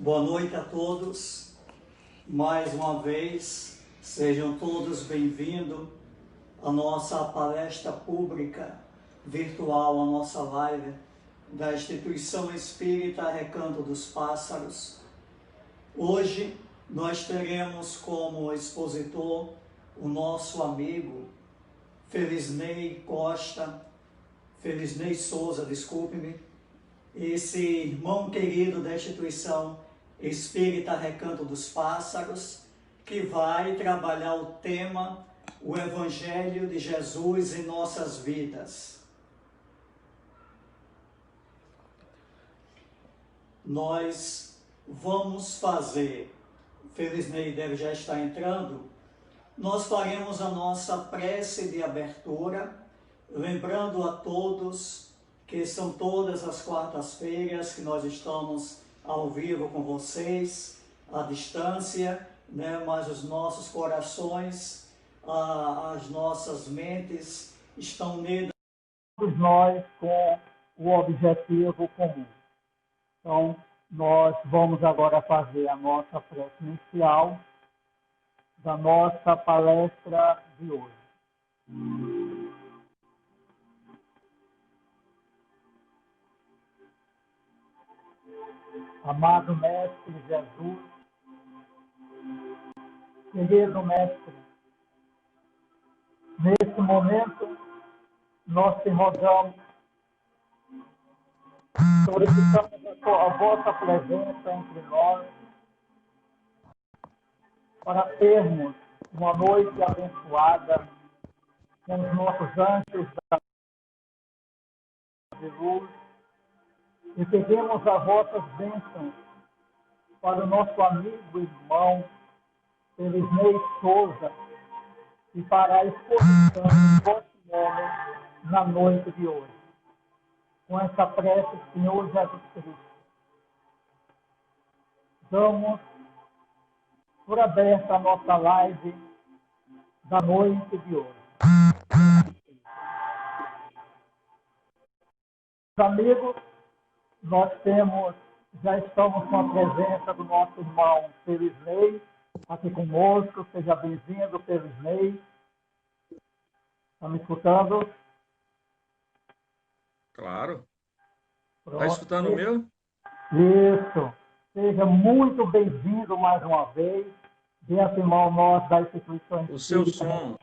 Boa noite a todos. Mais uma vez, sejam todos bem-vindos à nossa palestra pública virtual, a nossa live da Instituição Espírita Recanto dos Pássaros. Hoje nós teremos como expositor o nosso amigo Felisney Souza, desculpe-me, esse irmão querido da Instituição Espírita Recanto dos Pássaros, que vai trabalhar o tema o Evangelho de Jesus em nossas vidas. Nós vamos fazer, Felisney deve já estar entrando, nós faremos a nossa prece de abertura, lembrando a todos que são todas as quartas-feiras que nós estamos ao vivo com vocês, à distância, né? Mas os nossos corações, as nossas mentes estão unidas, todos nós com o objetivo comum. Então, nós vamos agora fazer a nossa prece inicial da nossa palestra de hoje. Amado Mestre Jesus, querido Mestre, nesse momento nós te rogamos, solicitamos a vossa presença entre nós para termos uma noite abençoada com os nossos anjos de luz e pedimos as vossas bênçãos para o nosso amigo e irmão Felisney Souza e para a exposição do vosso nome na noite de hoje. Com essa prece, Senhor Jesus Cristo, damos por aberta a nossa live da noite de hoje. Amigos, nós já estamos com a presença do nosso irmão Felisney aqui conosco. Seja bem-vindo, Felisney. Está me escutando? Claro. Está escutando o meu? Isso. Seja muito bem-vindo mais uma vez. Desse irmão nosso da instituição. O seu som,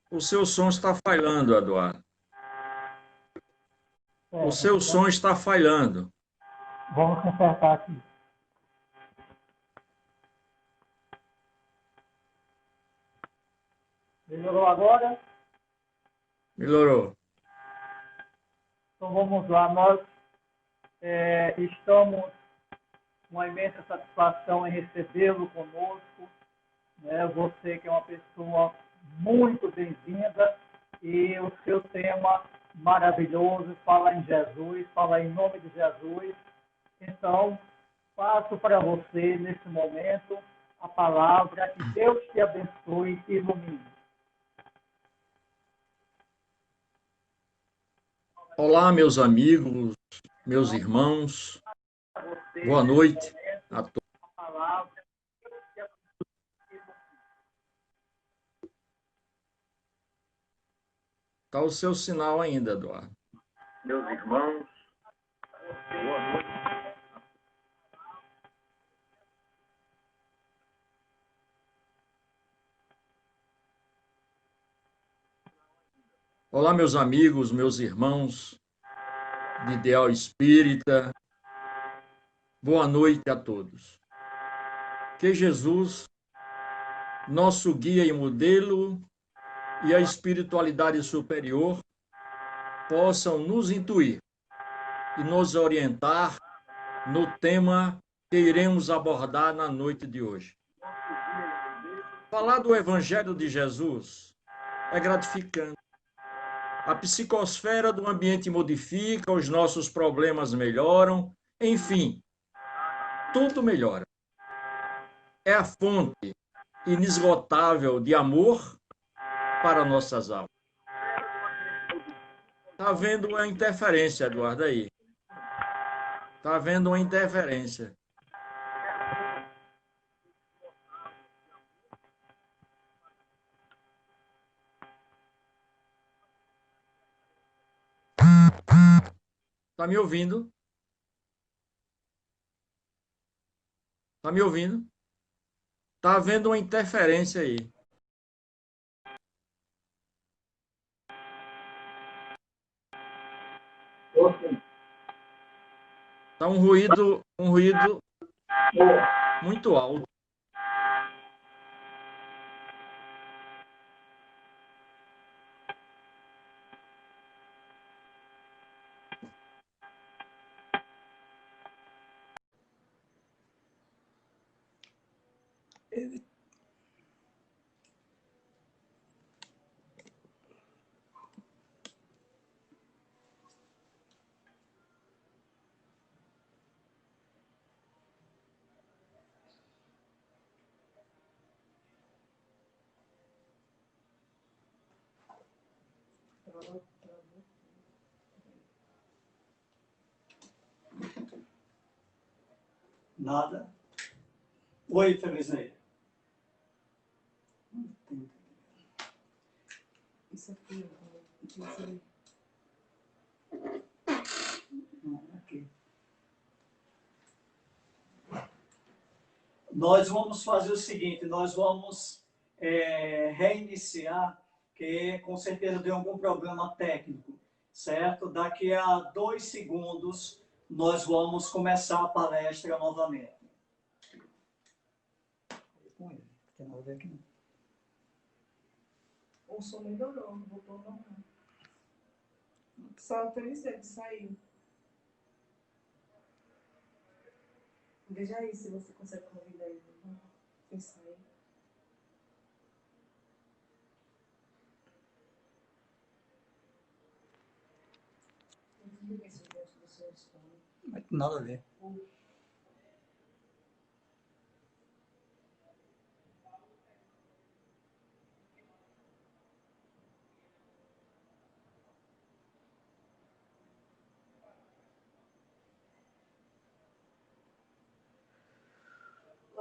o seu som está falhando, Eduardo. O seu som está falhando. Vamos consertar aqui. Melhorou agora? Melhorou. Então vamos lá. Nós estamos com uma imensa satisfação em recebê-lo conosco. Né? Você que é uma pessoa muito bem-vinda e o seu tema maravilhoso, fala em Jesus, fala em nome de Jesus. Então, passo para você, nesse momento, a palavra, que Deus te abençoe e ilumine. Olá, meus amigos, meus irmãos, boa noite a todos. Está o seu sinal ainda, Eduardo. Meus irmãos, boa noite. Olá, meus amigos, meus irmãos de Ideal Espírita, boa noite a todos. Que Jesus, nosso guia e modelo, e a espiritualidade superior possam nos intuir e nos orientar no tema que iremos abordar na noite de hoje. Falar do Evangelho de Jesus é gratificante. A psicosfera do ambiente modifica, os nossos problemas melhoram, enfim, tudo melhora. É a fonte inesgotável de amor para nossas almas. Está vendo a interferência, Eduardo, aí? Está havendo uma interferência. Está me ouvindo? Está me ouvindo? Está havendo uma interferência aí. Está um ruído muito alto. Nada. Oi, Felizinei. Isso aqui, Aqui. Nós vamos fazer o seguinte, nós vamos reiniciar, que com certeza deu algum problema técnico, certo? Daqui a 2 segundos nós vamos começar a palestra novamente. Com ele, tem nada a ver aqui não. o som melhorou, voltou ao normal. Só 3 dedos saiu. Veja aí se você consegue convidar ele. Quem saiu. Não tem nada a ver.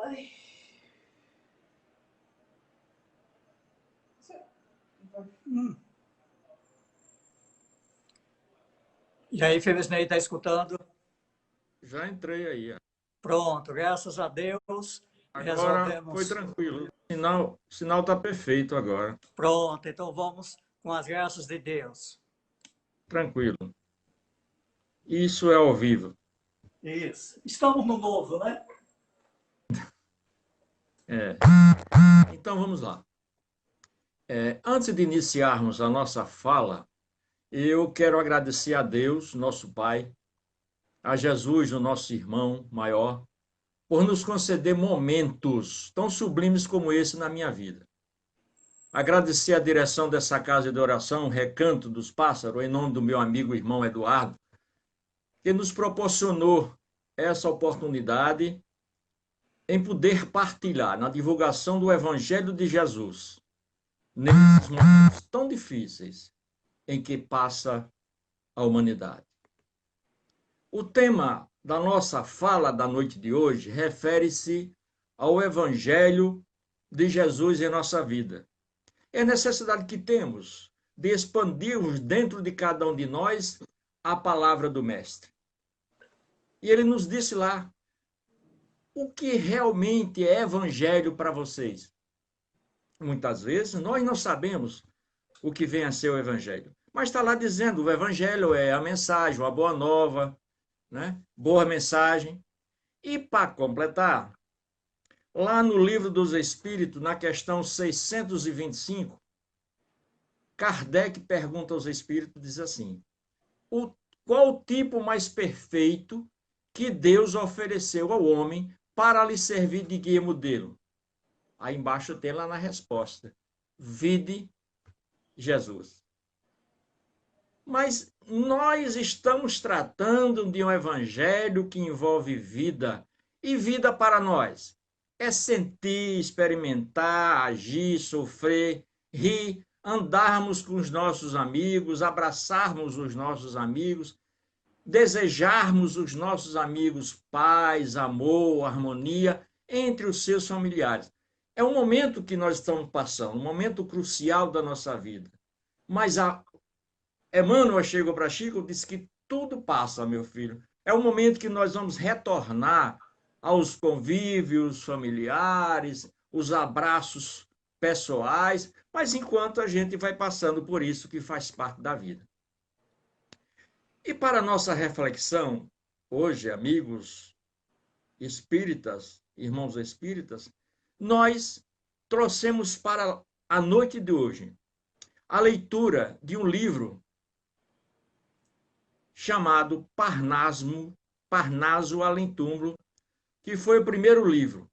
Ai. E aí, Felizinei, está escutando? Já entrei aí. Pronto, graças a Deus. Agora Resolvemos. foi tranquilo. O sinal está perfeito agora. Pronto, então vamos com as graças de Deus. Tranquilo. Isso é ao vivo. Isso. Estamos no novo, né? Então vamos lá. Antes de iniciarmos a nossa fala, eu quero agradecer a Deus, nosso Pai, a Jesus, o nosso irmão maior, por nos conceder momentos tão sublimes como esse na minha vida. Agradecer a direção dessa casa de oração, Recanto dos Pássaros, em nome do meu amigo e irmão Eduardo, que nos proporcionou essa oportunidade em poder partilhar na divulgação do Evangelho de Jesus, nesses momentos tão difíceis em que passa a humanidade. O tema da nossa fala da noite de hoje refere-se ao Evangelho de Jesus em nossa vida. É a necessidade que temos de expandirmos dentro de cada um de nós a palavra do Mestre. E ele nos disse lá, o que realmente é Evangelho para vocês? Muitas vezes nós não sabemos o que vem a ser o Evangelho. Mas está lá dizendo, o Evangelho é a mensagem, uma boa nova, né? Boa mensagem. E para completar, lá no Livro dos Espíritos, na questão 625, Kardec pergunta aos Espíritos, diz assim, qual o tipo mais perfeito que Deus ofereceu ao homem para lhe servir de guia modelo? Aí embaixo tem lá na resposta, vide Jesus. Mas nós estamos tratando de um evangelho que envolve vida. E vida para nós é sentir, experimentar, agir, sofrer, rir, andarmos com os nossos amigos, abraçarmos os nossos amigos, desejarmos os nossos amigos paz, amor, harmonia entre os seus familiares. É um momento que nós estamos passando, um momento crucial da nossa vida. Mas a Emmanuel chegou para Chico e disse que tudo passa, meu filho. É o momento que nós vamos retornar aos convívios familiares, os abraços pessoais, mas enquanto a gente vai passando por isso que faz parte da vida. E para nossa reflexão, hoje, amigos espíritas, irmãos espíritas, nós trouxemos para a noite de hoje a leitura de um livro chamado Parnaso Além Túmulo, que foi o primeiro livro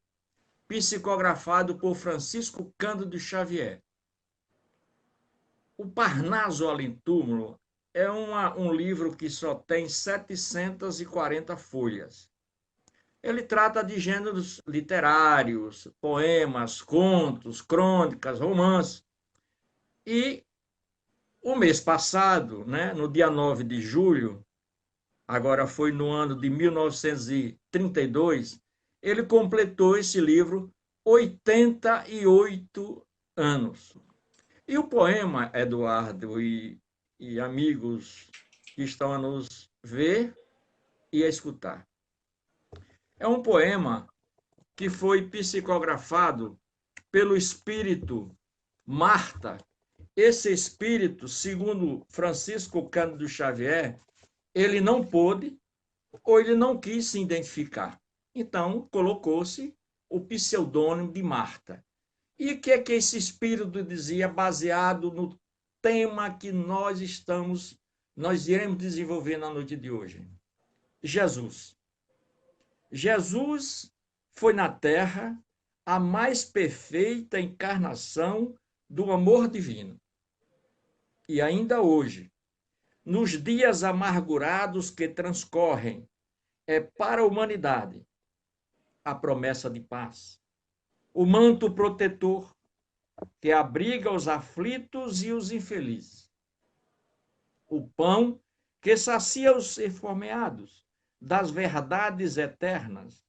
psicografado por Francisco Cândido Xavier. O Parnaso Além Túmulo é um livro que só tem 740 folhas. Ele trata de gêneros literários, poemas, contos, crônicas, romances. E o mês passado, né, no dia 9 de julho, agora foi no ano de 1932, ele completou esse livro 88 anos. E o poema, Eduardo e amigos que estão a nos ver e a escutar, é um poema que foi psicografado pelo espírito Marta. Esse espírito, segundo Francisco Cândido Xavier, ele não pôde ou ele não quis se identificar. Então, colocou-se o pseudônimo de Marta. E o que é que esse espírito dizia, baseado no tema que nós iremos desenvolver na noite de hoje? Jesus. Jesus foi na Terra a mais perfeita encarnação do amor divino. E ainda hoje, nos dias amargurados que transcorrem, é para a humanidade a promessa de paz, o manto protetor que abriga os aflitos e os infelizes, o pão que sacia os esfomeados das verdades eternas,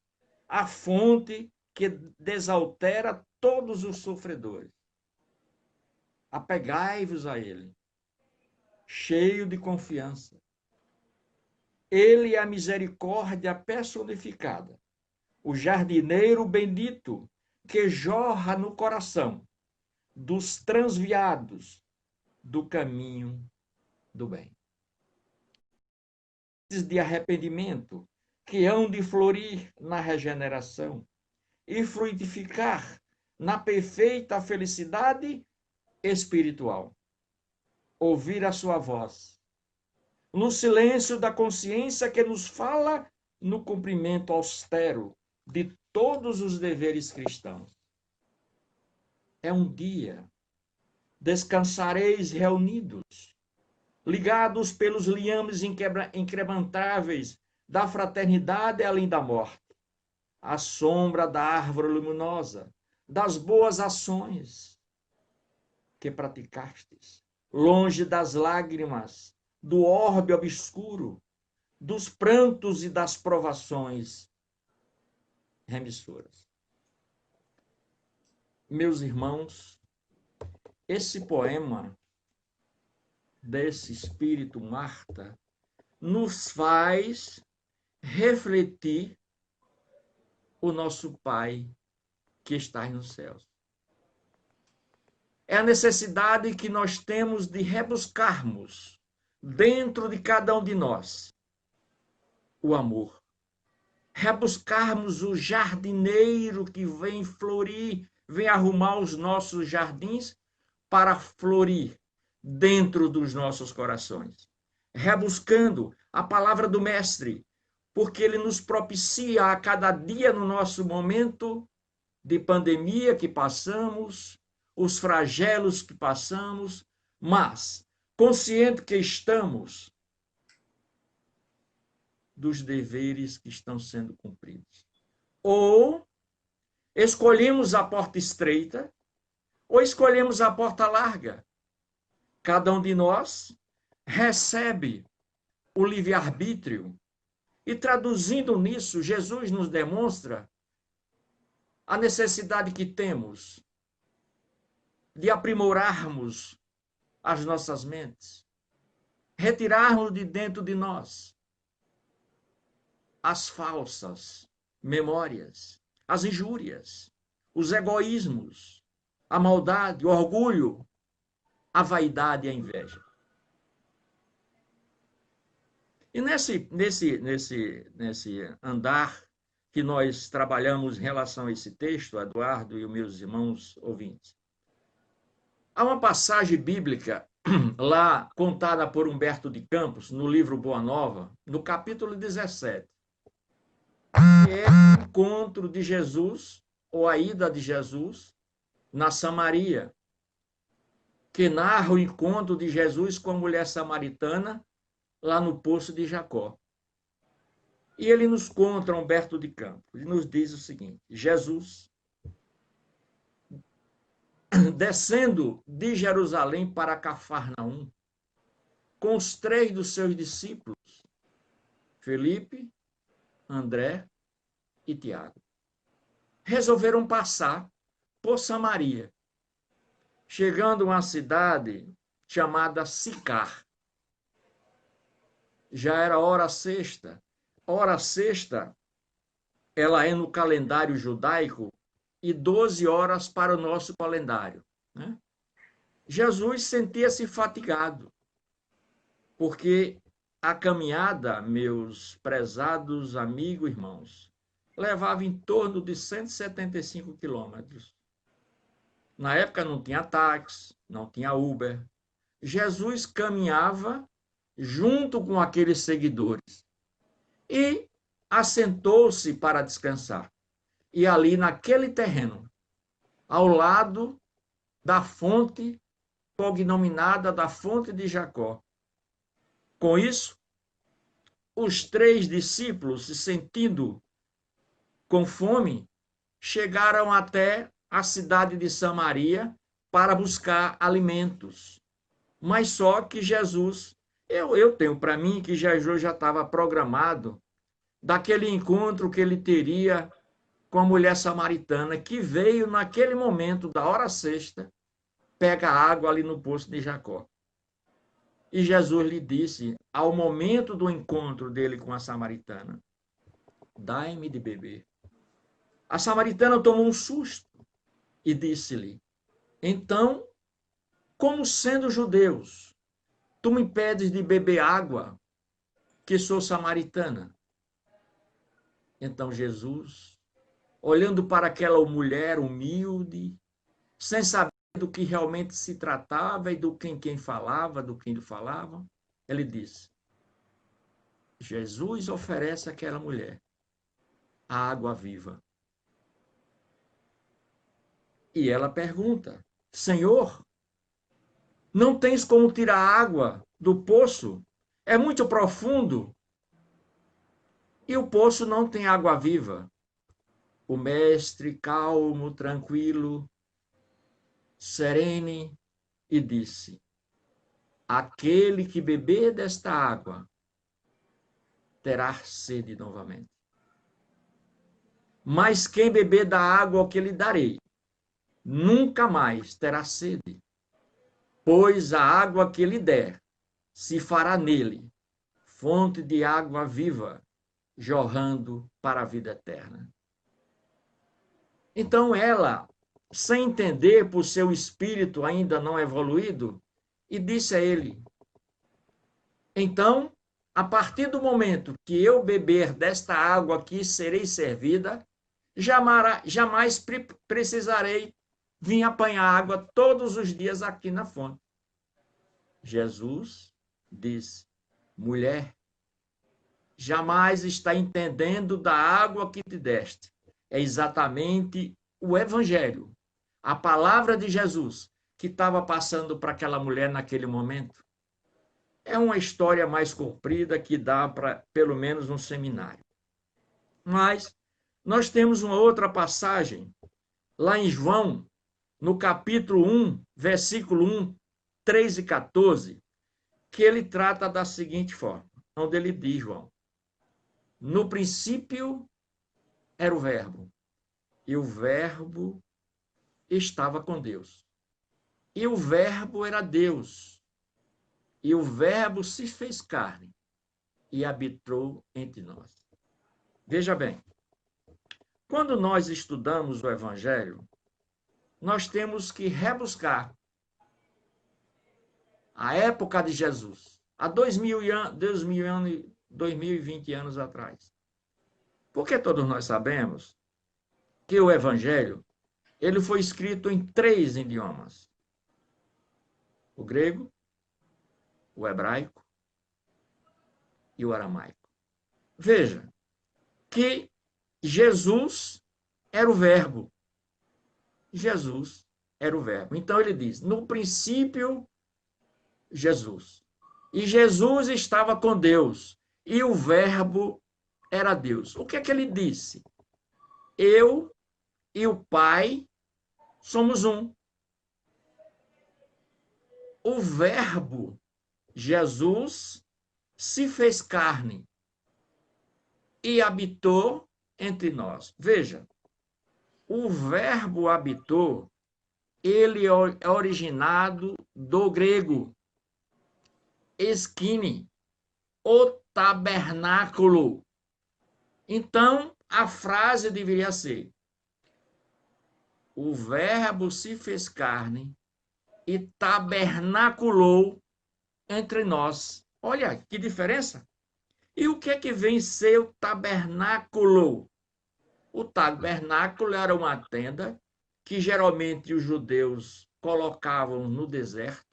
a fonte que desaltera todos os sofredores. Apegai-vos a ele, cheio de confiança. Ele é a misericórdia personificada, o jardineiro bendito que jorra no coração dos transviados do caminho do bem. De arrependimento que hão de florir na regeneração e frutificar na perfeita felicidade espiritual. Ouvir a sua voz, no silêncio da consciência que nos fala no cumprimento austero de todos os deveres cristãos. É um dia, descansareis reunidos, ligados pelos liames inquebrantáveis da fraternidade além da morte, à sombra da árvore luminosa, das boas ações que praticastes, longe das lágrimas, do orbe obscuro, dos prantos e das provações remissoras. Meus irmãos, esse poema desse espírito Marta nos faz refletir o nosso Pai que está nos céus. É a necessidade que nós temos de rebuscarmos dentro de cada um de nós o amor. Rebuscarmos o jardineiro que vem florir, vem arrumar os nossos jardins para florir dentro dos nossos corações. Rebuscando a palavra do Mestre, porque ele nos propicia a cada dia no nosso momento de pandemia que passamos, os flagelos que passamos, mas consciente que estamos dos deveres que estão sendo cumpridos. Ou escolhemos a porta estreita, ou escolhemos a porta larga. Cada um de nós recebe o livre-arbítrio. E traduzindo nisso, Jesus nos demonstra a necessidade que temos de aprimorarmos as nossas mentes, retirarmos de dentro de nós as falsas memórias, as injúrias, os egoísmos, a maldade, o orgulho, a vaidade e a inveja. E nesse andar que nós trabalhamos em relação a esse texto, Eduardo e os meus irmãos ouvintes, há uma passagem bíblica lá contada por Humberto de Campos, no livro Boa Nova, no capítulo 17, que é o encontro de Jesus, ou a ida de Jesus, na Samaria, que narra o encontro de Jesus com a mulher samaritana lá no poço de Jacó. E ele nos conta, Humberto de Campos, e nos diz o seguinte: Jesus, descendo de Jerusalém para Cafarnaum, com os 3 dos seus discípulos, Felipe, André e Tiago, resolveram passar por Samaria, chegando a uma cidade chamada Sicar. Já era hora sexta. Hora sexta, ela é no calendário judaico e 12 horas para o nosso calendário, né? Jesus sentia-se fatigado, porque a caminhada, meus prezados amigos e irmãos, levava em torno de 175 quilômetros. Na época não tinha táxi, não tinha Uber. Jesus caminhava junto com aqueles seguidores e assentou-se para descansar. E ali naquele terreno, ao lado da fonte cognominada da fonte de Jacó. Com isso, os 3 discípulos, se sentindo com fome, chegaram até a cidade de Samaria para buscar alimentos. Mas só que Jesus, eu tenho para mim que Jesus já estava programado daquele encontro que ele teria com a mulher samaritana, que veio naquele momento da hora sexta, pega água ali no poço de Jacó. E Jesus lhe disse, ao momento do encontro dele com a samaritana: dai-me de beber. A samaritana tomou um susto e disse-lhe: então, como sendo judeus, tu me pedes de beber água, que sou samaritana? Então Jesus, olhando para aquela mulher humilde, sem saber do que realmente se tratava e do quem falava, do que ele falava, ele disse: Jesus oferece àquela mulher a água viva. E ela pergunta: Senhor, não tens como tirar água do poço? É muito profundo. E o poço não tem água viva. O mestre, calmo, tranquilo, serene, e disse: aquele que beber desta água terá sede novamente. Mas quem beber da água que lhe darei, nunca mais terá sede, pois a água que lhe der se fará nele fonte de água viva, jorrando para a vida eterna. Então ela, sem entender por seu espírito ainda não evoluído, e disse a ele: então, a partir do momento que eu beber desta água que serei servida, jamais precisarei vir apanhar água todos os dias aqui na fonte. Jesus disse: mulher, jamais está entendendo da água que te deste. É exatamente o Evangelho, a palavra de Jesus, que estava passando para aquela mulher naquele momento. É uma história mais comprida que dá para, pelo menos, um seminário. Mas nós temos uma outra passagem, lá em João, no capítulo 1, versículo 1, 3 e 14, que ele trata da seguinte forma: onde ele diz, João, no princípio era o Verbo, e o Verbo estava com Deus. E o Verbo era Deus. E o Verbo se fez carne e habitou entre nós. Veja bem, quando nós estudamos o Evangelho, nós temos que rebuscar a época de Jesus, há 2020 anos atrás. Porque todos nós sabemos que o Evangelho ele foi escrito em 3 idiomas: o grego, o hebraico e o aramaico. Veja que Jesus era o Verbo. Jesus era o Verbo. Então ele diz, no princípio, Jesus. E Jesus estava com Deus. E o Verbo era Deus. O que é que ele disse? Eu e o Pai somos um. O Verbo, Jesus, se fez carne e habitou entre nós. Veja, o verbo habitou, ele é originado do grego skine, o tabernáculo. Então, a frase deveria ser: o verbo se fez carne e tabernaculou entre nós. Olha que diferença! E o que é que vem ser o tabernáculo? O tabernáculo era uma tenda que geralmente os judeus colocavam no deserto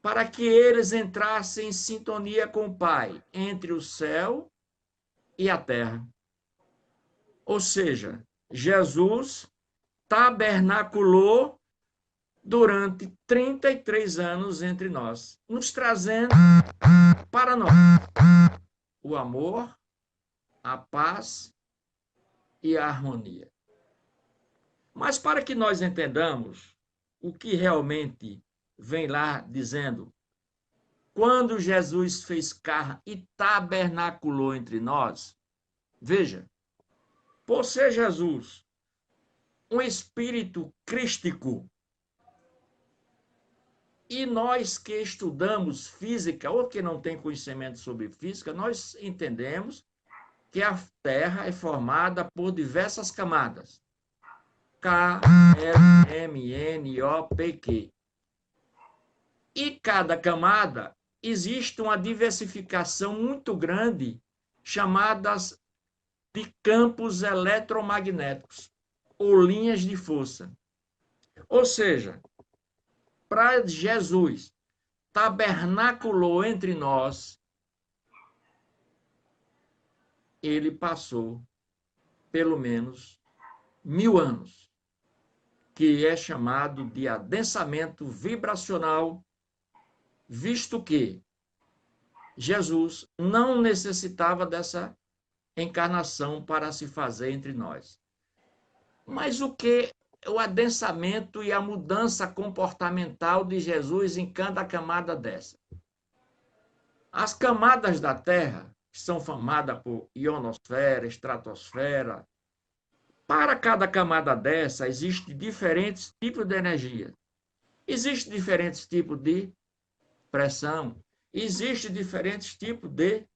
para que eles entrassem em sintonia com o Pai, entre o céu e a terra. Ou seja, Jesus tabernaculou durante 33 anos entre nós, nos trazendo para nós o amor, a paz e a harmonia. Mas para que nós entendamos o que realmente vem lá dizendo, quando Jesus fez carne e tabernaculou entre nós, veja, por ser Jesus um espírito crístico, e nós que estudamos física, ou que não tem conhecimento sobre física, nós entendemos que a Terra é formada por diversas camadas. K, L, M, N, O, P, Q. E cada camada existe uma diversificação muito grande, chamadas de campos eletromagnéticos, ou linhas de força. Ou seja, para Jesus tabernaculou entre nós, ele passou pelo menos 1000 anos, que é chamado de adensamento vibracional, visto que Jesus não necessitava dessa encarnação para se fazer entre nós. Mas o que o adensamento e a mudança comportamental de Jesus em cada camada dessa? As camadas da Terra, que são formadas por ionosfera, estratosfera, para cada camada dessa, existem diferentes tipos de energia. Existem diferentes tipos de pressão. Existem diferentes tipos de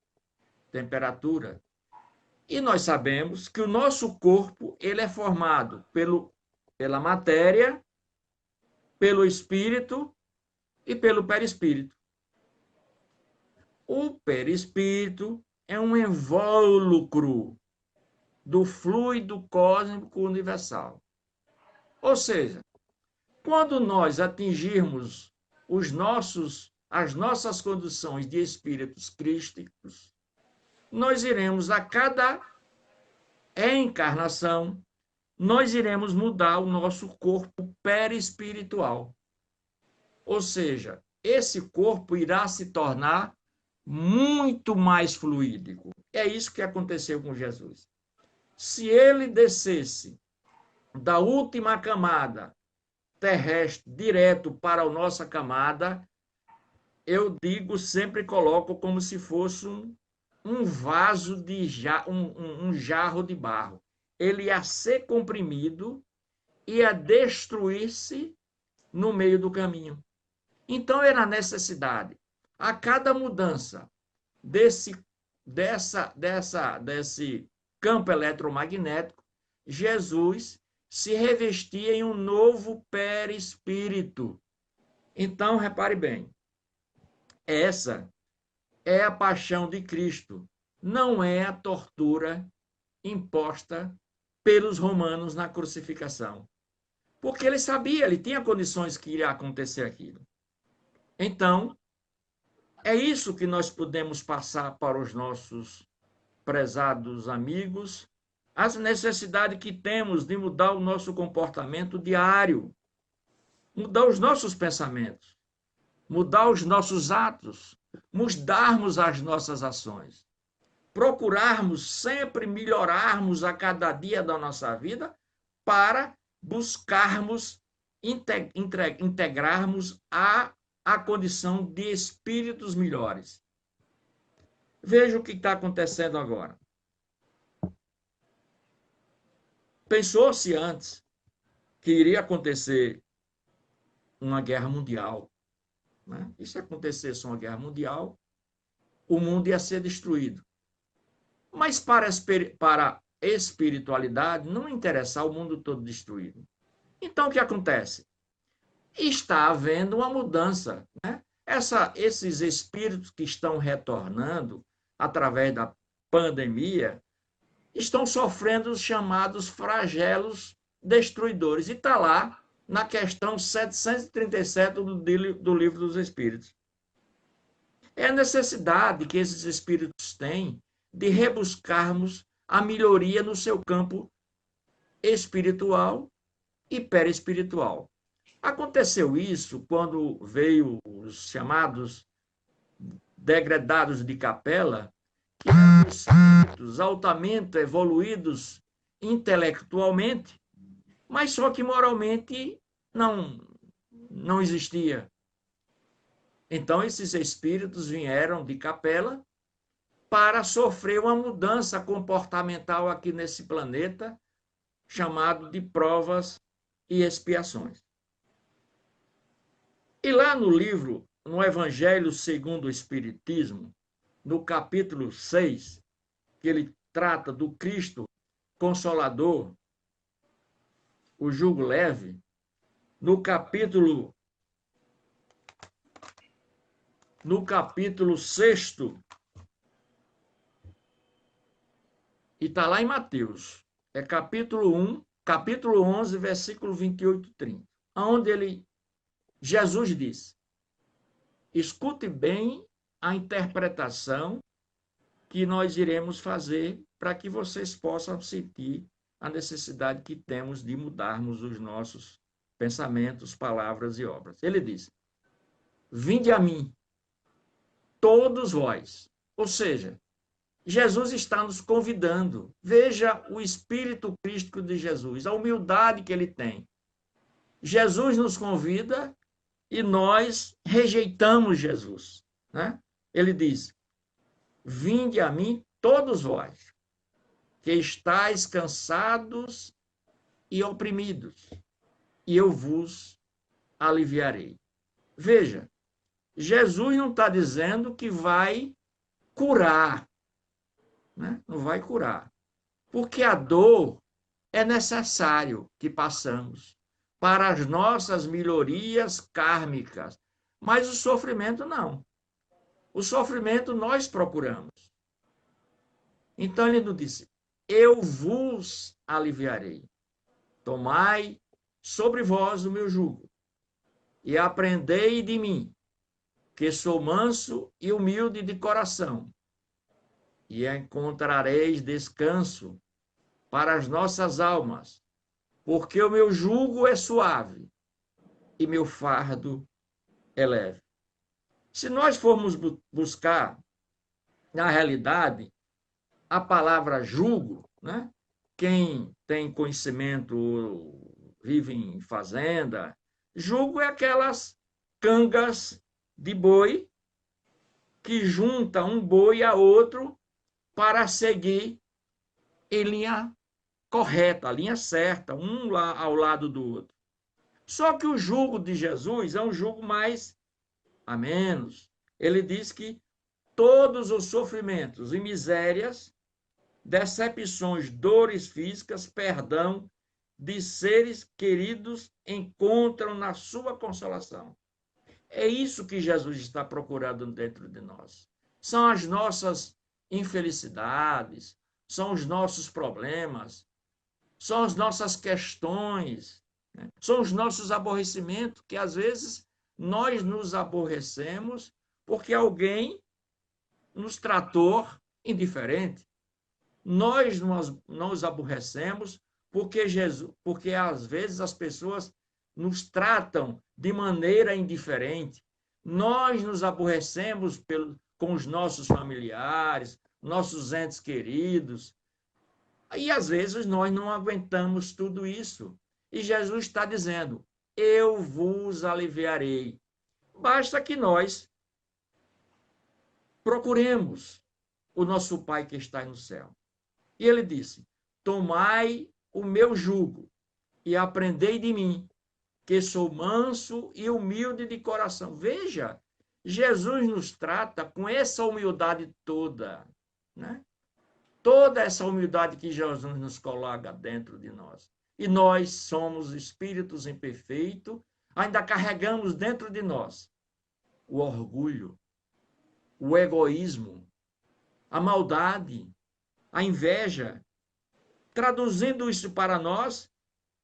temperatura. E nós sabemos que o nosso corpo ele é formado pela matéria, pelo espírito e pelo perispírito. O perispírito é um invólucro do fluido cósmico universal. Ou seja, quando nós atingirmos as nossas condições de espíritos crísticos, nós iremos a cada encarnação, nós iremos mudar o nosso corpo perispiritual. Ou seja, esse corpo irá se tornar muito mais fluídico. É isso que aconteceu com Jesus. Se ele descesse da última camada terrestre direto para a nossa camada, eu digo, sempre coloco como se fosse um vaso de um jarro de barro. Ele ia ser comprimido, ia destruir-se no meio do caminho. Então era necessidade, a cada mudança desse campo eletromagnético, Jesus se revestia em um novo perispírito. Então, repare bem, essa é a paixão de Cristo, não é a tortura imposta pelos romanos na crucificação. Porque ele sabia, ele tinha condições que iria acontecer aquilo. Então, é isso que nós podemos passar para os nossos prezados amigos, as necessidades que temos de mudar o nosso comportamento diário, mudar os nossos pensamentos, mudar os nossos atos, mudarmos as nossas ações, procurarmos sempre melhorarmos a cada dia da nossa vida para buscarmos integrarmos a condição de espíritos melhores. Veja o que está acontecendo agora. Pensou-se antes que iria acontecer uma guerra mundial, né? E se acontecesse uma guerra mundial, o mundo ia ser destruído. Mas para a espiritualidade não interessa o mundo todo destruído. Então o que acontece? Está havendo uma mudança, né? Esses espíritos que estão retornando através da pandemia estão sofrendo os chamados flagelos destruidores. E está lá na questão 737 do Livro dos Espíritos. É a necessidade que esses espíritos têm de rebuscarmos a melhoria no seu campo espiritual e perispiritual. Aconteceu isso quando veio os chamados degradados de capela, que eram espíritos altamente evoluídos intelectualmente, mas só que moralmente não existia. Então esses espíritos vieram de capela para sofrer uma mudança comportamental aqui nesse planeta, chamado de provas e expiações. E lá no livro, no Evangelho segundo o Espiritismo, no capítulo 6, que ele trata do Cristo Consolador, o jugo leve, no capítulo 6º, e está lá em Mateus, é capítulo 1, capítulo 11, versículo 28 e 30, onde Jesus diz: escute bem a interpretação que nós iremos fazer para que vocês possam sentir a necessidade que temos de mudarmos os nossos pensamentos, palavras e obras. Ele diz: vinde a mim, todos vós. Ou seja, Jesus está nos convidando. Veja o espírito crístico de Jesus, a humildade que ele tem. Jesus nos convida e nós rejeitamos Jesus, né? Ele diz: vinde a mim, todos vós, que estáis cansados e oprimidos, e eu vos aliviarei. Veja, Jesus não está dizendo que vai curar, né? Não vai curar, porque a dor é necessário que passamos para as nossas melhorias kármicas, mas o sofrimento não. O sofrimento nós procuramos. Então ele nos disse: eu vos aliviarei. Tomai sobre vós o meu jugo e aprendei de mim, que sou manso e humilde de coração, e encontrareis descanso para as nossas almas, porque o meu jugo é suave e meu fardo é leve. Se nós formos buscar, na realidade, a palavra jugo, né? Quem tem conhecimento, vive em fazenda, jugo é aquelas cangas de boi que junta um boi a outro para seguir em linha correta, a linha certa, um lá ao lado do outro. Só que o jugo de Jesus é um jugo mais a menos. Ele diz que todos os sofrimentos e misérias, decepções, dores físicas, perdão de seres queridos encontram na sua consolação. É isso que Jesus está procurando dentro de nós. São as nossas infelicidades, são os nossos problemas, são as nossas questões, né? São os nossos aborrecimentos, que às vezes nós nos aborrecemos porque alguém nos tratou indiferente. Nós nos aborrecemos porque às vezes as pessoas nos tratam de maneira indiferente. Nós nos aborrecemos com os nossos familiares, nossos entes queridos. E às vezes nós não aguentamos tudo isso. E Jesus está dizendo: eu vos aliviarei. Basta que nós procuremos o nosso Pai que está no céu. E ele disse: tomai o meu jugo e aprendei de mim, que sou manso e humilde de coração. Veja, Jesus nos trata com essa humildade toda, né? Toda essa humildade que Jesus nos coloca dentro de nós. E nós somos espíritos imperfeitos, ainda carregamos dentro de nós o orgulho, o egoísmo, a maldade, a inveja. Traduzindo isso para nós,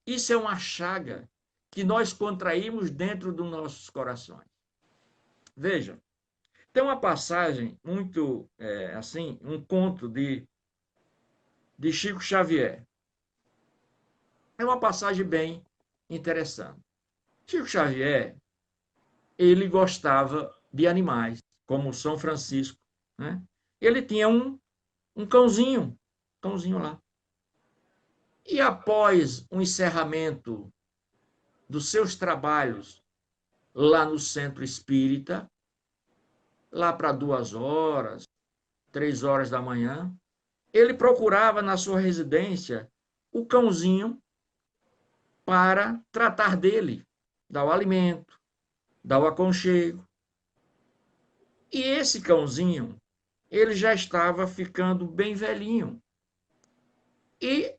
isso é uma chaga que nós contraímos dentro dos nossos corações. Veja, tem uma passagem muito, assim, um conto de Chico Xavier. É uma passagem bem interessante. Chico Xavier, ele gostava de animais, como São Francisco, né? Ele tinha um cãozinho lá. E após o encerramento dos seus trabalhos lá no centro espírita, lá para 2h, 3h da manhã, ele procurava na sua residência o cãozinho para tratar dele, dar o alimento, dar o aconchego. E esse cãozinho, ele já estava ficando bem velhinho. E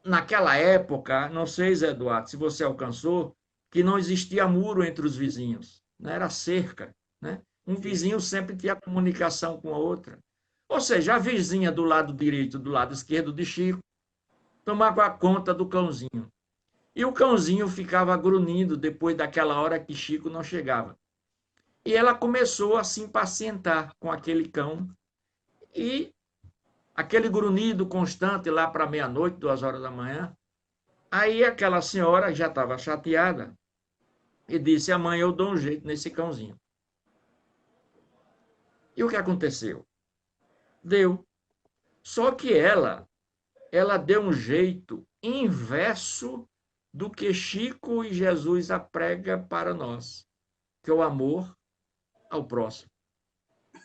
naquela época, não sei, Zé Eduardo, se você alcançou, que não existia muro entre os vizinhos, né? Era cerca, né? Um vizinho sempre tinha comunicação com a outra. Ou seja, a vizinha do lado direito, do lado esquerdo de Chico, tomava conta do cãozinho. E o cãozinho ficava grunhindo depois daquela hora que Chico não chegava. E ela começou a se impacientar com aquele cão. E aquele grunhido constante lá para meia-noite, 2h da manhã. Aí aquela senhora já estava chateada e disse: a mãe, eu dou um jeito nesse cãozinho. E o que aconteceu? Deu. Só que ela deu um jeito inverso do que Chico e Jesus aprega para nós, que é o amor ao próximo.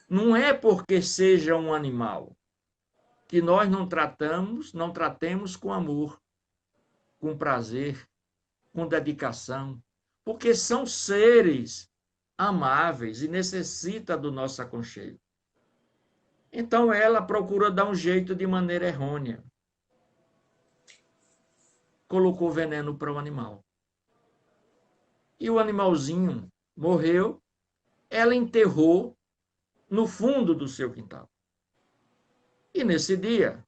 Não é porque seja um animal que nós não tratemos com amor, com prazer, com dedicação, porque são seres amáveis e necessitam do nosso aconchego. Então ela procura dar um jeito de maneira errônea. Colocou veneno para o animal. E o animalzinho morreu, ela enterrou no fundo do seu quintal. E nesse dia,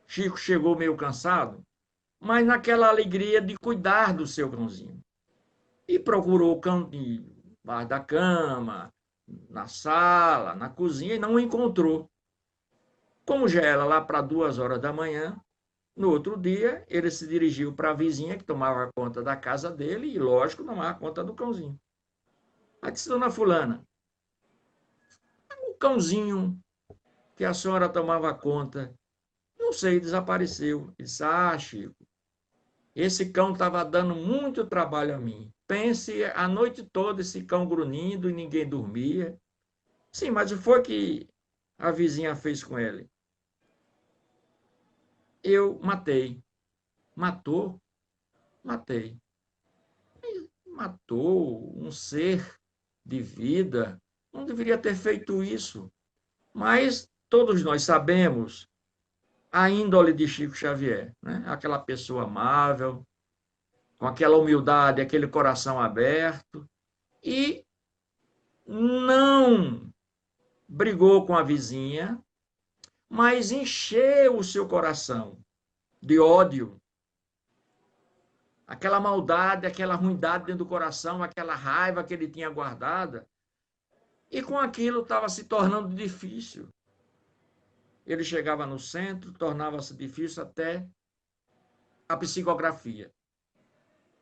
Chico chegou meio cansado, mas naquela alegria de cuidar do seu cãozinho. E procurou o cão debaixo da cama, na sala, na cozinha, e não o encontrou. Como já era lá para 2h da manhã, no outro dia, ele se dirigiu para a vizinha que tomava conta da casa dele e, lógico, tomava conta do cãozinho. Aí disse: dona fulana, o cãozinho que a senhora tomava conta, não sei, desapareceu. Ele disse: ah, Chico, esse cão estava dando muito trabalho a mim. Pense, a noite toda esse cão grunhindo e ninguém dormia. Sim, mas foi que a vizinha fez com ele? Eu matei. Matou? Matei. Matou um ser de vida. Não deveria ter feito isso. Mas todos nós sabemos a índole de Chico Xavier, né? Aquela pessoa amável, com aquela humildade, aquele coração aberto, e não brigou com a vizinha, mas encheu o seu coração de ódio, aquela maldade, aquela ruindade dentro do coração, aquela raiva que ele tinha guardada, e com aquilo estava se tornando difícil. Ele chegava no centro, tornava-se difícil até a psicografia.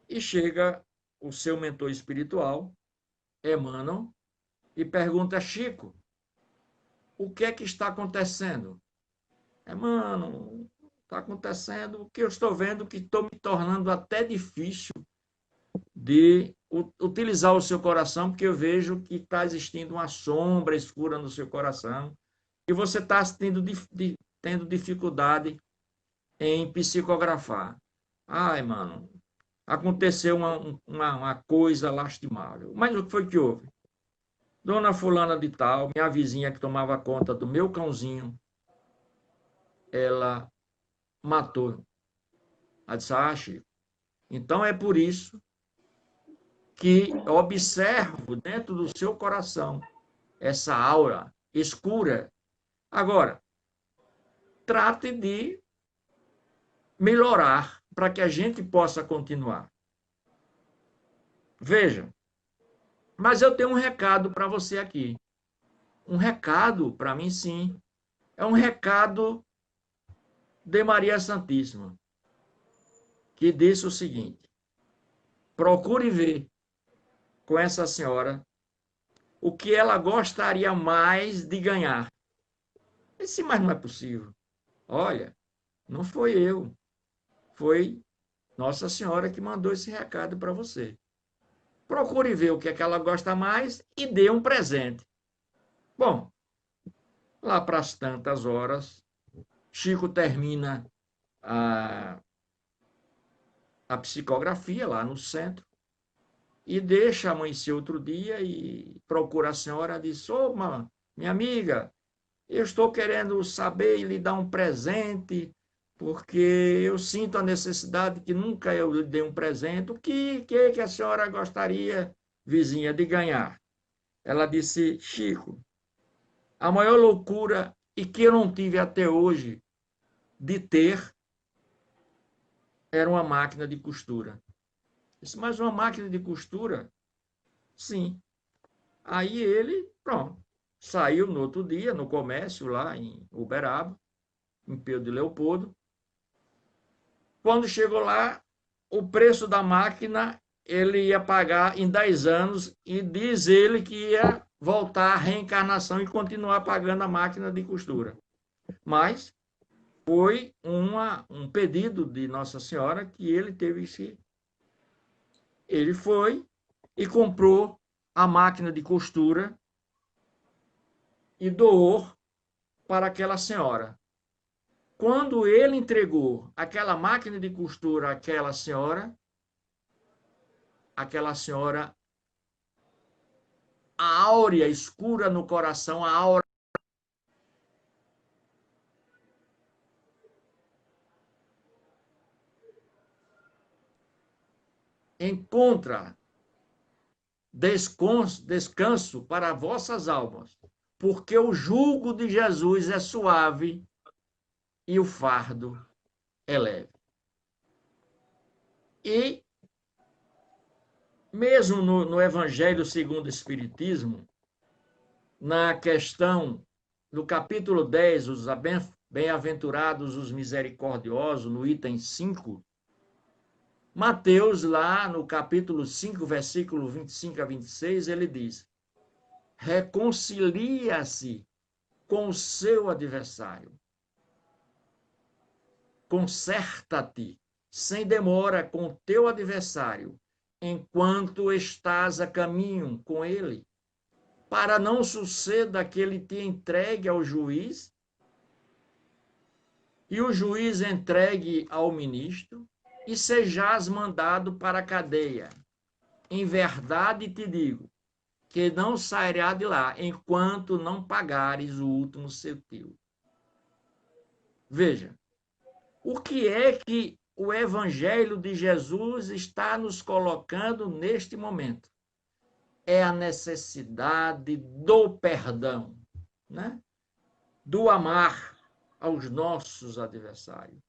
E chega o seu mentor espiritual, Emmanuel, e pergunta: Chico, o que é que está acontecendo? Emmanuel, está acontecendo o que eu estou vendo, que estou me tornando até difícil de utilizar o seu coração, porque eu vejo que está existindo uma sombra escura no seu coração e você está tendo dificuldade em psicografar. Ai, mano, aconteceu uma coisa lastimável. Mas o que foi que houve? Dona fulana de tal, minha vizinha que tomava conta do meu cãozinho, ela matou. Ela disse: ah, Chico, então é por isso que observo dentro do seu coração essa aura escura. Agora, trate de melhorar para que a gente possa continuar. Veja, mas eu tenho um recado para você aqui. Um recado, para mim, sim. É um recado de Maria Santíssima, que disse o seguinte: procure ver com essa senhora o que ela gostaria mais de ganhar. Eu disse: mas não é possível. Olha, não foi eu. Foi Nossa Senhora que mandou esse recado para você. Procure ver o que é que ela gosta mais e dê um presente. Bom, lá para as tantas horas, Chico termina a psicografia lá no centro e deixa amanhecer outro dia e procura a senhora e diz: ô, minha amiga, eu estou querendo saber e lhe dar um presente, porque eu sinto a necessidade que nunca eu lhe dei um presente. O que a senhora gostaria, vizinha, de ganhar? Ela disse: Chico, a maior loucura e que eu não tive até hoje de ter era uma máquina de costura. Disse: mas uma máquina de costura? Sim. Aí ele, pronto, saiu no outro dia, no comércio lá em Uberaba, em Pedro de Leopoldo. Quando chegou lá, o preço da máquina ele ia pagar em 10 anos e diz ele que ia voltar à reencarnação e continuar pagando a máquina de costura. Mas foi um pedido de Nossa Senhora que ele teve que... Ele foi e comprou a máquina de costura e doou para aquela senhora. Quando ele entregou aquela máquina de costura àquela senhora, a áurea escura no coração, a aura encontra descanso para vossas almas, porque o jugo de Jesus é suave e o fardo é leve. E mesmo no Evangelho segundo o Espiritismo, na questão, no capítulo 10, os bem-aventurados os misericordiosos, no item 5, Mateus, lá no capítulo 5, versículo 25 a 26, ele diz: reconcilia-se com o seu adversário. Conserta-te sem demora com o teu adversário, enquanto estás a caminho com ele. para não suceda que ele te entregue ao juiz e o juiz entregue ao ministro e sejais mandado para a cadeia. Em verdade te digo que não sairá de lá enquanto não pagares o último centavo. Veja, o que é que o Evangelho de Jesus está nos colocando neste momento? É a necessidade do perdão, né? Do amar aos nossos adversários.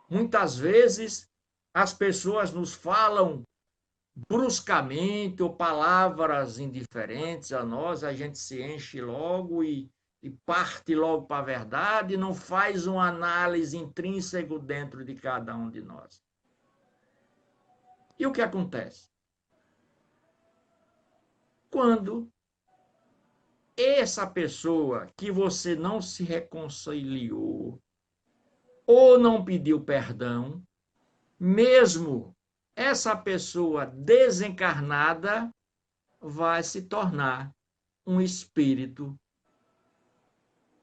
Muitas vezes as pessoas nos falam bruscamente ou palavras indiferentes a nós, a gente se enche logo e parte logo para a verdade e não faz uma análise intrínseca dentro de cada um de nós. E o que acontece? Quando essa pessoa que você não se reconciliou ou não pediu perdão, mesmo essa pessoa desencarnada vai se tornar um espírito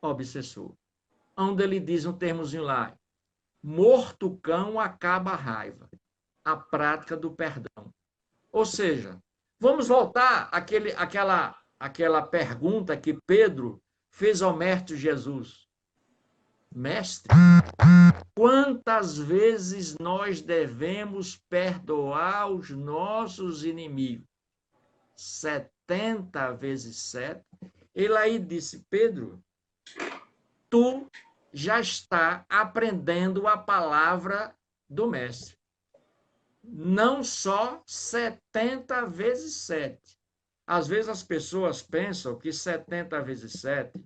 obsessor. Onde ele diz um termozinho lá, morto cão acaba a raiva, a prática do perdão. Ou seja, vamos voltar àquela pergunta que Pedro fez ao mestre Jesus. Mestre, quantas vezes nós devemos perdoar os nossos inimigos? 70 vezes 7. Ele aí disse, Pedro, tu já está aprendendo a palavra do mestre. Não só 70 vezes 7. Às vezes as pessoas pensam que 70 vezes 7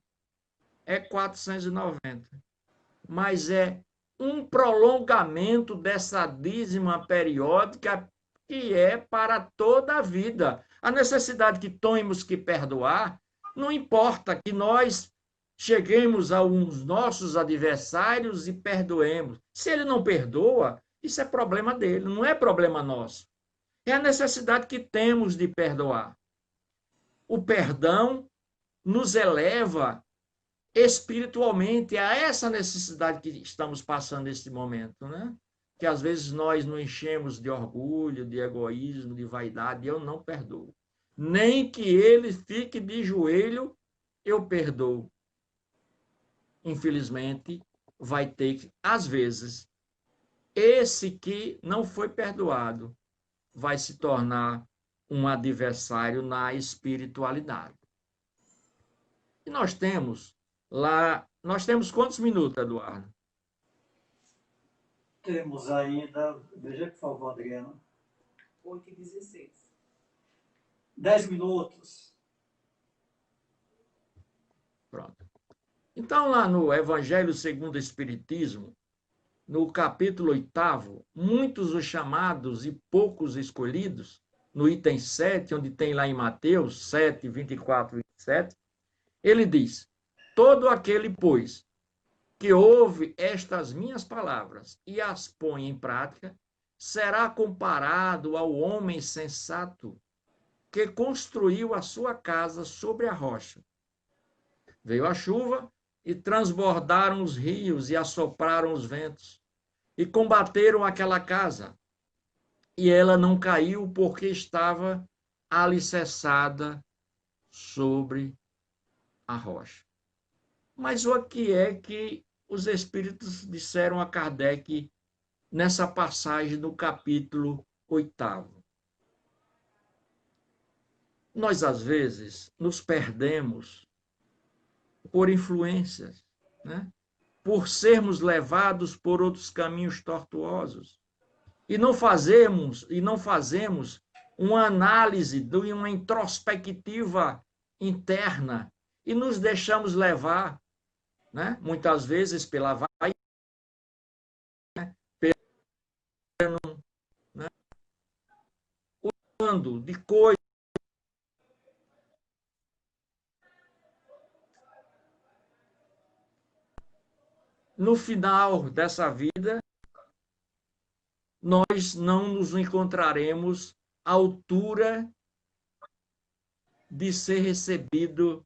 é 490. Mas é um prolongamento dessa dízima periódica que é para toda a vida. A necessidade que temos que perdoar, não importa que nós cheguemos aos nossos adversários e perdoemos. Se ele não perdoa, isso é problema dele, não é problema nosso. É a necessidade que temos de perdoar. O perdão nos eleva espiritualmente a essa necessidade que estamos passando neste momento, né? Que às vezes nós nos enchemos de orgulho, de egoísmo, de vaidade, e eu não perdoo. Nem que ele fique de joelho, eu perdoo. Infelizmente, vai ter que, às vezes, esse que não foi perdoado vai se tornar um adversário na espiritualidade. E nós temos quantos minutos, Eduardo? Temos ainda, veja por favor, Adriana. 8h16. 10 minutos. Pronto. Então, lá no Evangelho segundo o Espiritismo, no capítulo 8º, muitos os chamados e poucos escolhidos, no item 7, onde tem lá em Mateus 7, 24 e 27, ele diz, todo aquele, pois, que ouve estas minhas palavras e as põe em prática, será comparado ao homem sensato que construiu a sua casa sobre a rocha. Veio a chuva e transbordaram os rios e assopraram os ventos e combateram aquela casa. E ela não caiu porque estava alicerçada sobre a rocha. Mas o que é que os espíritos disseram a Kardec nessa passagem do capítulo 8º? Nós, às vezes, nos perdemos por influências, né? Por sermos levados por outros caminhos tortuosos. E não fazemos uma análise, uma introspectiva interna e nos deixamos levar, né? Muitas vezes pela vaidade, né? De coisas. No final dessa vida, nós não nos encontraremos à altura de ser recebido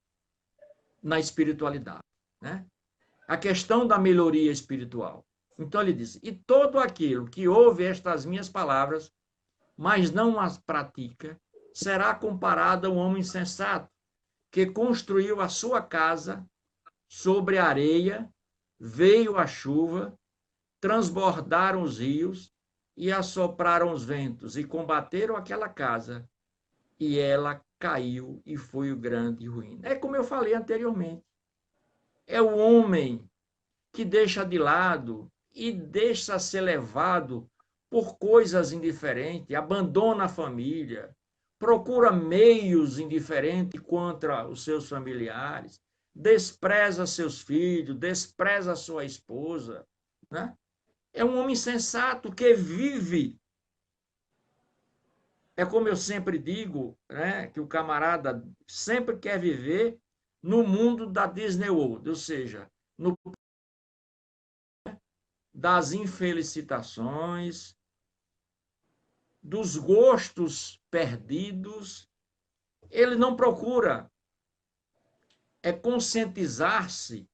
na espiritualidade, né? A questão da melhoria espiritual. Então ele diz: e todo aquilo que ouve estas minhas palavras, mas não as pratica, será comparado a um homem insensato que construiu a sua casa sobre a areia, veio a chuva, transbordaram os rios e assopraram os ventos e combateram aquela casa, e ela caiu e foi o grande ruína. É como eu falei anteriormente. É o homem que deixa de lado e deixa ser levado por coisas indiferentes, abandona a família, procura meios indiferentes contra os seus familiares, despreza seus filhos, despreza sua esposa, né? É um homem sensato que vive. É como eu sempre digo, né, que o camarada sempre quer viver no mundo da Disney World, ou seja, no das infelicitações, dos gostos perdidos. Ele não procura conscientizar-se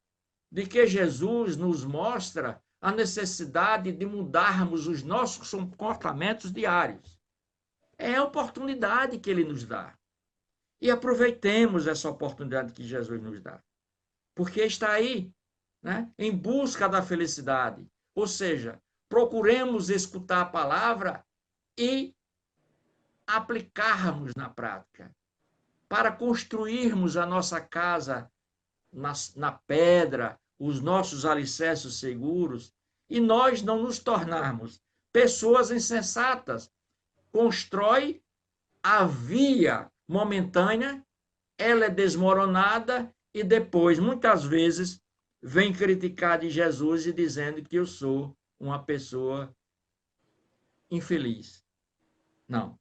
de que Jesus nos mostra a necessidade de mudarmos os nossos comportamentos diários. É a oportunidade que ele nos dá. E aproveitemos essa oportunidade que Jesus nos dá. Porque está aí, né, em busca da felicidade. Ou seja, procuremos escutar a palavra e aplicarmos na prática, para construirmos a nossa casa na pedra, os nossos alicerces seguros, e nós não nos tornarmos pessoas insensatas. Constrói a via momentânea, ela é desmoronada e depois, muitas vezes, vem criticar de Jesus e dizendo que eu sou uma pessoa infeliz. Não.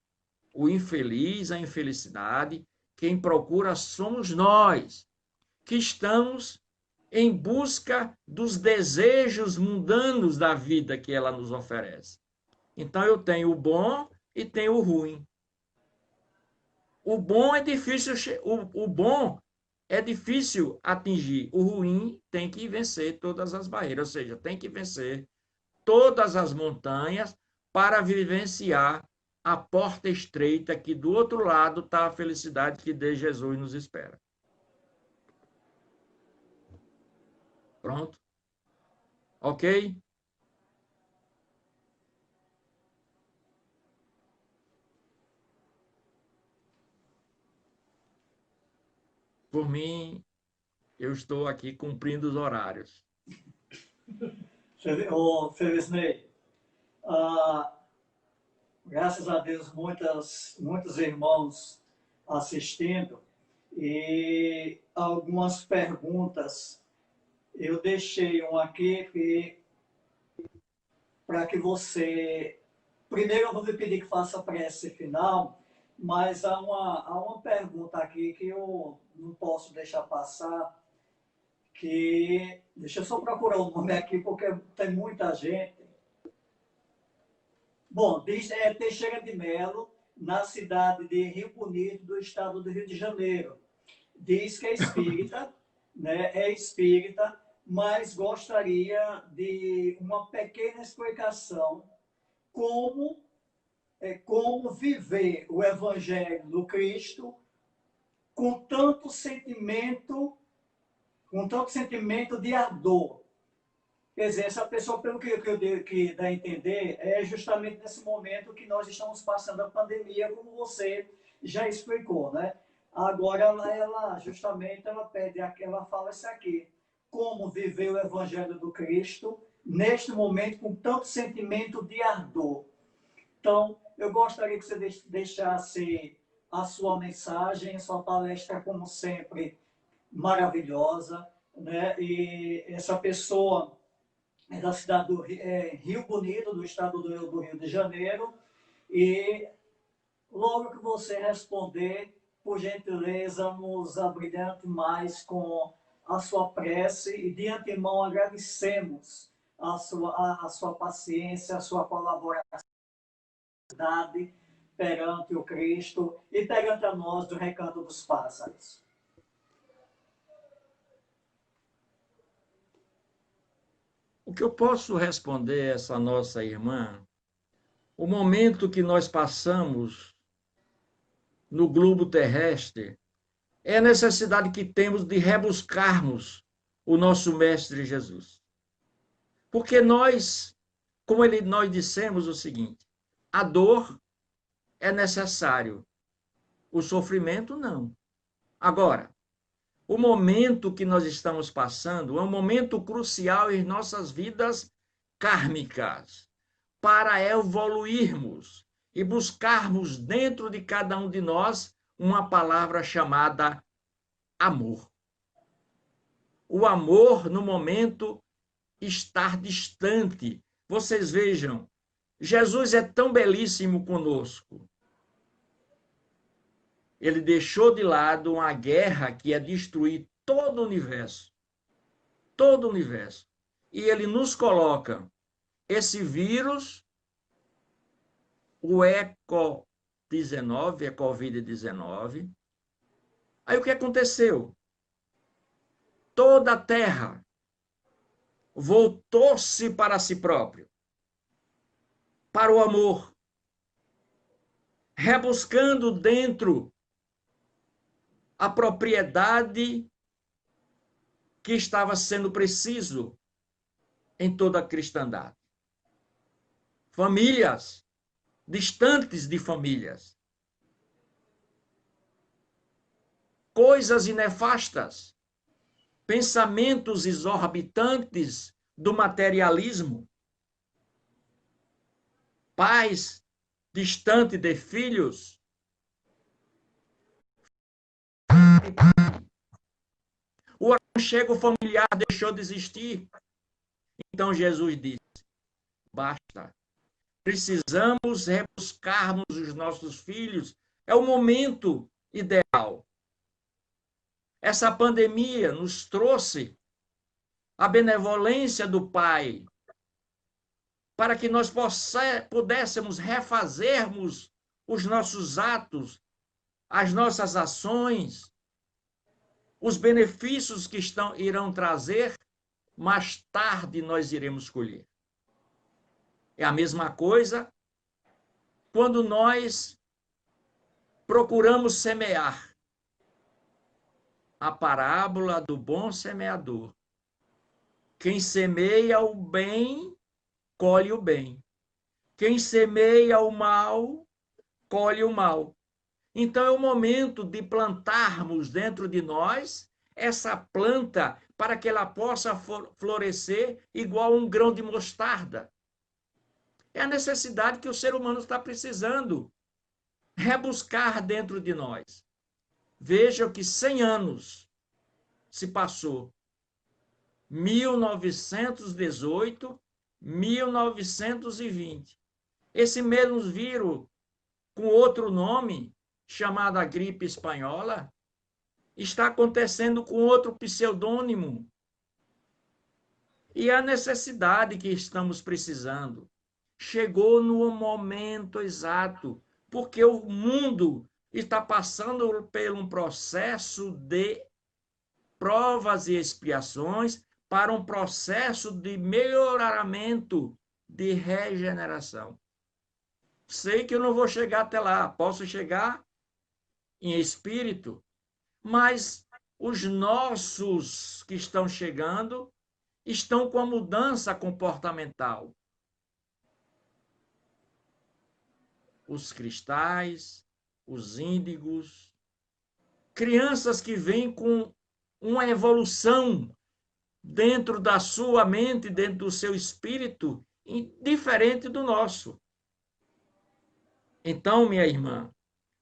O infeliz, a infelicidade, quem procura somos nós, que estamos em busca dos desejos mundanos da vida que ela nos oferece. Então eu tenho o bom e tenho o ruim. O bom é difícil, o bom é difícil atingir. O ruim tem que vencer todas as barreiras, ou seja, tem que vencer todas as montanhas para vivenciar a porta estreita que do outro lado está a felicidade que de Jesus nos espera. Pronto? Ok? Por mim, eu estou aqui cumprindo os horários. Felisney, graças a Deus, muitos irmãos assistindo e algumas perguntas. Eu deixei um aqui para que você... Primeiro eu vou lhe pedir que faça a prece final, mas há uma pergunta aqui que eu não posso deixar passar, que... Deixa eu só procurar o nome aqui, porque tem muita gente. Bom, diz Teixeira de Melo, na cidade de Rio Bonito, do estado do Rio de Janeiro. Diz que é espírita, né? É espírita, mas gostaria de uma pequena explicação como viver o Evangelho do Cristo com tanto sentimento de ardor. Quer dizer, essa pessoa, pelo que dá a entender, é justamente nesse momento que nós estamos passando a pandemia, como você já explicou, né? Agora, ela justamente, ela fala isso aqui, como viver o Evangelho do Cristo neste momento com tanto sentimento de ardor. Então, eu gostaria que você deixasse a sua mensagem, sua palestra, como sempre, maravilhosa, né? E essa pessoa é da cidade do Rio Bonito, do estado do Rio de Janeiro, e logo que você responder, por gentileza, nos abrilhante mais com a sua prece e de antemão agradecemos a sua paciência, a sua colaboração perante o Cristo e perante a nós do Recanto dos Pássaros. O que eu posso responder a essa nossa irmã, o momento que nós passamos no globo terrestre, é a necessidade que temos de rebuscarmos o nosso Mestre Jesus. Porque nós, nós dissemos o seguinte, a dor é necessário, o sofrimento não. Agora, o momento que nós estamos passando é um momento crucial em nossas vidas kármicas, para evoluirmos e buscarmos dentro de cada um de nós uma palavra chamada amor. O amor, no momento, estar distante. Vocês vejam, Jesus é tão belíssimo conosco. Ele deixou de lado uma guerra que ia destruir todo o universo. Todo o universo. E ele nos coloca esse vírus, o ECO-19, a Covid-19. Aí o que aconteceu? Toda a Terra voltou-se para si próprio, para o amor, rebuscando dentro a propriedade que estava sendo preciso em toda a cristandade. Famílias, distantes de famílias. Coisas nefastas, pensamentos exorbitantes do materialismo. Pais distantes de filhos. O aconchego familiar deixou de existir. Então Jesus disse, basta. Precisamos rebuscarmos os nossos filhos. É o momento ideal. Essa pandemia nos trouxe a benevolência do Pai para que nós pudéssemos refazermos os nossos atos, as nossas ações, os benefícios que irão trazer, mais tarde nós iremos colher. É a mesma coisa quando nós procuramos semear. A parábola do bom semeador. Quem semeia o bem, colhe o bem. Quem semeia o mal, colhe o mal. Então é o momento de plantarmos dentro de nós essa planta para que ela possa florescer igual um grão de mostarda. É a necessidade que o ser humano está precisando rebuscar dentro de nós. Vejam que 100 anos se passou. 1918, 1920. Esse mesmo vírus, com outro nome, chamado a gripe espanhola, está acontecendo com outro pseudônimo. E a necessidade que estamos precisando chegou no momento exato, porque o mundo está passando por um processo de provas e expiações para um processo de melhoramento, de regeneração. Sei que eu não vou chegar até lá, posso chegar em espírito, mas os nossos que estão chegando estão com a mudança comportamental. Os cristais, os índigos, crianças que vêm com uma evolução dentro da sua mente, dentro do seu espírito, diferente do nosso. Então, minha irmã,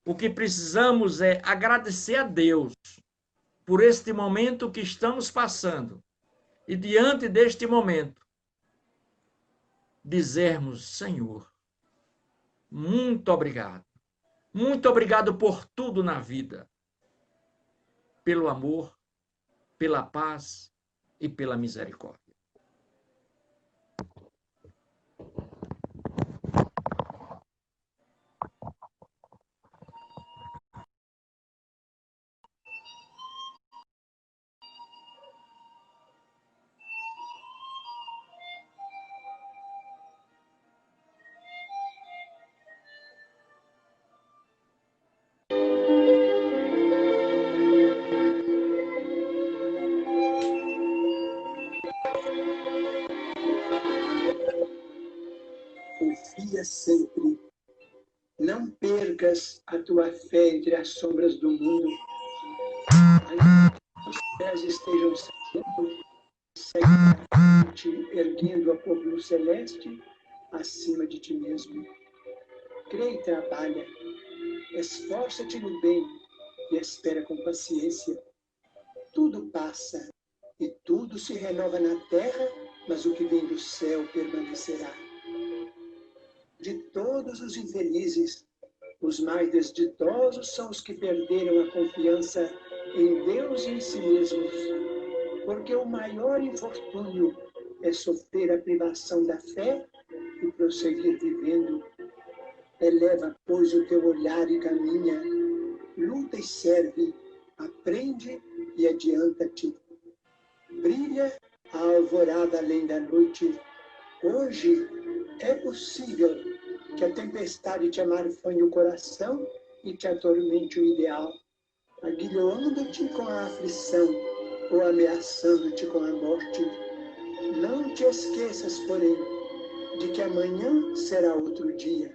o que precisamos é agradecer a Deus por este momento que estamos passando. E diante deste momento, dizermos, Senhor, muito obrigado. Muito obrigado por tudo na vida. Pelo amor, pela paz e pela misericórdia. permaneça sempre. Não percas a tua fé entre as sombras do mundo. Ainda que os pés estejam saindo, segue à frente, erguendo a luz celeste acima de ti mesmo. Crê e trabalha. Esforça-te no bem e espera com paciência. Tudo passa e tudo se renova na terra, mas o que vem do céu permanecerá. De todos os infelizes, os mais desditosos são os que perderam a confiança em Deus e em si mesmos, porque o maior infortúnio é sofrer a privação da fé e prosseguir vivendo. Eleva, pois, o teu olhar e caminha, luta e serve, aprende e adianta-te. Brilha a alvorada além da noite. Hoje é possível que a tempestade te amarfanhe o coração e te atormente o ideal, aguilhoando-te com a aflição ou ameaçando-te com a morte. Não te esqueças, porém, de que amanhã será outro dia.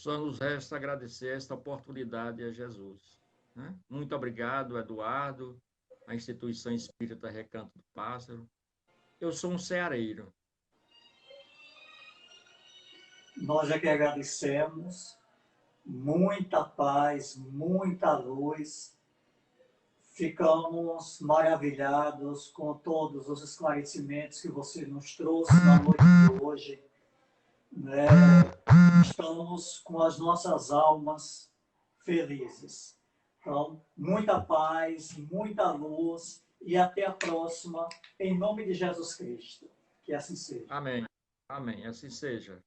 Só nos resta agradecer esta oportunidade a Jesus, né? Muito obrigado, Eduardo, a Instituição Espírita Recanto do Pássaro. Eu sou um ceareiro. Nós é que agradecemos. Muita paz, muita luz. Ficamos maravilhados com todos os esclarecimentos que você nos trouxe na noite de hoje. Estamos com as nossas almas felizes. Então, muita paz, muita luz e até a próxima, em nome de Jesus Cristo. Que assim seja. Amém. Amém. Assim seja.